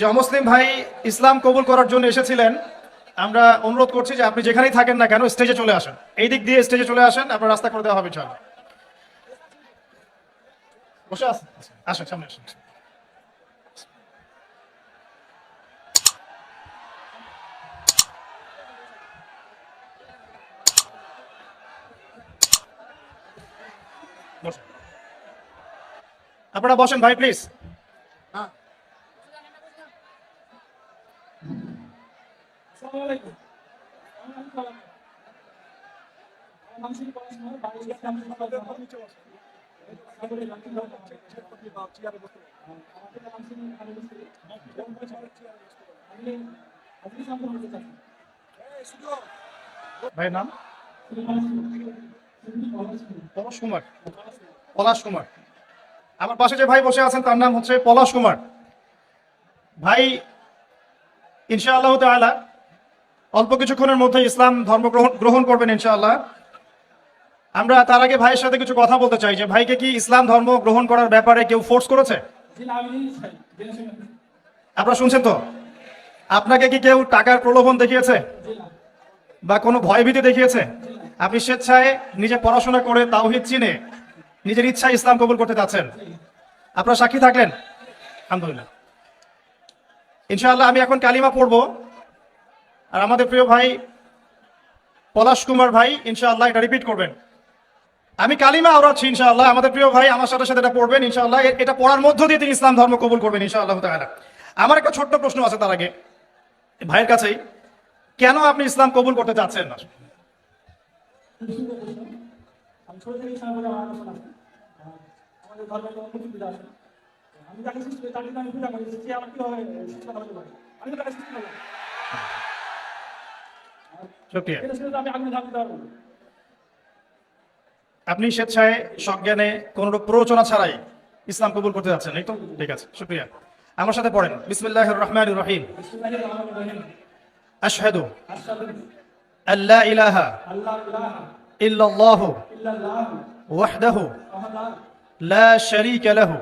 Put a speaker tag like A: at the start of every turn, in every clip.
A: যে অমুসলিম ভাই ইসলাম কবুল করার জন্য এসেছিলেন, আমরা অনুরোধ করছি যে আপনি যেখানেই থাকেন না কেন স্টেজে চলে আসেন, এই দিক দিয়ে স্টেজে চলে আসেন, আপনার রাস্তা করে দেওয়া হবে। চল বসে আসেন, আসেন সামনে আসেন। বসেন। আপনারা বসেন ভাই প্লিজ। ভাইয়ের নাম পলাশ কুমার। পলাশ কুমার। আমার পাশে যে ভাই বসে আছেন তার নাম হচ্ছে পলাশ কুমার। ভাই ইনশাআল্লাহ তাআলা অল্প কিছুক্ষণের মধ্যে ইসলাম ধর্ম গ্রহণ করবেন ইনশাআল্লাহ। আমরা তার আগে ভাইয়ের সাথে কিছু কথা বলতে চাই যে ভাইকে কি ইসলাম ধর্ম গ্রহণ করার ব্যাপারে কেউ ফোর্স করেছে? আপনারা শুনছেন তো? আপনাকে কি কেউ টাকার প্রলোভন দেখিয়েছে বা কোনো ভয়ভীতি দেখিয়েছে? আপনি স্বেচ্ছায় নিজে পড়াশোনা করে তাওহীদ চিনে নিজের ইচ্ছায় ইসলাম কবুল করতে চাচ্ছেন। আপনারা সাক্ষী থাকলেন? আলহামদুলিল্লাহ। ইনশাআল্লাহ আমি এখন কালিমা পড়বো, আর আমাদের প্রিয় ভাই পলাশ কুমার ভাই ইনশাআল্লাহ এটা রিপিট করবেন। আমি কালিমা আওড়াচ্ছি ইনশাআল্লাহ, আমাদের প্রিয় ভাই আমার সাথে সাথে এটা পড়বেন ইনশাআল্লাহ। এটা পড়ার মধ্য দিয়ে তিনি ইসলাম ধর্ম কবুল করবেন ইনশাআল্লাহ তাআলা। আমার একটা ছোট্ট প্রশ্ন আছে তার আগে ভাইয়ের কাছেই, কেন আপনি ইসলাম কবুল করতে চাচ্ছেন না? শুকরিয়া। আপনি স্বেচ্ছায় সজ্ঞানে কোনরূপ প্ররোচনা ছাড়াই ইসলাম কবুল করতে যাচ্ছেন, এই তো? ঠিক আছে, শুকরিয়া। আমার সাথে পড়েন, বিসমিল্লাহির রহমানির রহিম। আশহাদু আল্লা ইলাহা ইল্লাল্লাহু ওয়াহদাহু লা শারীকা লাহু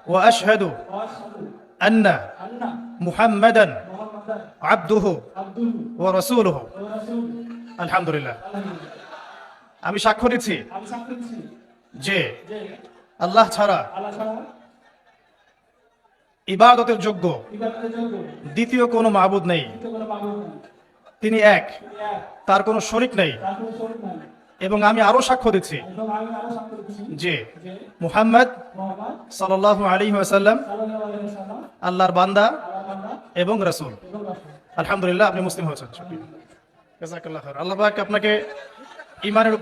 A: ওয়া আশহাদু আন্না মুহাম্মাদান আবদুহু ওয়া রাসূলুহু। আলহামদুলিল্লাহ। আমি সাক্ষ্য দিচ্ছি যে আল্লাহ ছাড়া ইবাদতের যোগ্য দ্বিতীয় কোনো মাবুদ নেই, তিনি এক, তার কোনো শরীক নেই। এবং আমি আরো সাক্ষ্য দিচ্ছি যে মুহাম্মদ সাল্লাল্লাহু আলাইহি ওয়াসাল্লাম আল্লাহর বান্দা এবং রাসূল। আলহামদুলিল্লাহ, আপনি মুসলিম হয়েছেন। জাযাকাল্লাহু খাইর। আল্লাহ পাক আপনাকে ইমানের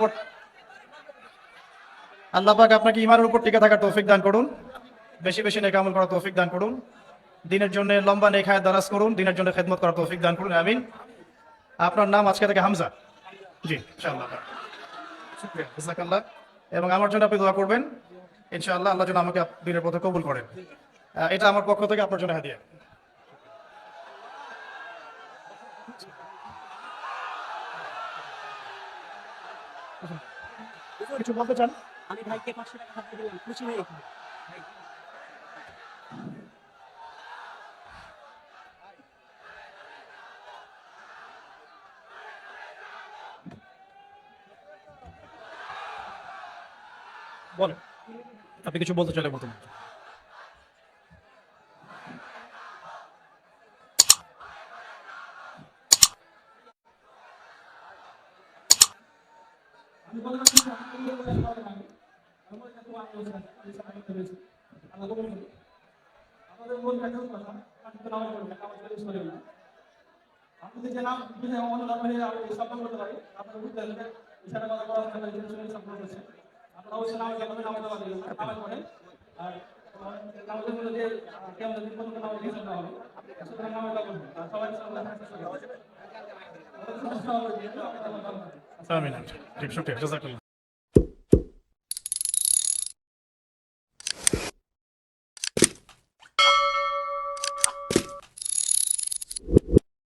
A: উপর টিকে থাকার তৌফিক দান করুন, বেশি বেশি নেক আমল করার তৌফিক দান করুন, দিনের জন্য লম্বা নেক হায়াত দারাজ করুন, দিনের জন্য খেদমত করার তৌফিক দান করুন, আমিন। আপনার নাম আজকে থেকে হামজা? জি, ইনশাআল্লাহ। শুকরিয়া, জাযাকাল্লাহ। এবং আমার জন্য আপনি দোয়া করবেন ইনশাআল্লাহ, আল্লাহ যেন আমাকে দিনের পথে কবুল করেন। এটা আমার পক্ষ থেকে আপনার জন্য হাদিয়া। কিছু বলতে চান?
B: আমি ভাইকে 500 টাকা হাতে দিলাম, খুশি হয়ে গেছি।
A: বলেন, আপনি কিছু বলতে চাইলে বলতে পারেন।
C: আপনি যে নাম বুঝে অন্য নামে স্থাপন করতে পারি, আপনার বুঝতে হবে ইশারা করা করা হচ্ছে স্থাপন করছে। আপনারা অবশ্যই নামে যাবেন, নামে দেওয়া দিবেন, নামে করেন। আর নামের মধ্যে যে কেমন দিন পর্যন্ত নামে দিয়ে দেওয়া হবে, সুতরাং নামে দেওয়া আর সবাই
A: আমিন। ঠিক, শুকরিয়া, জাযাকাল্লাহ।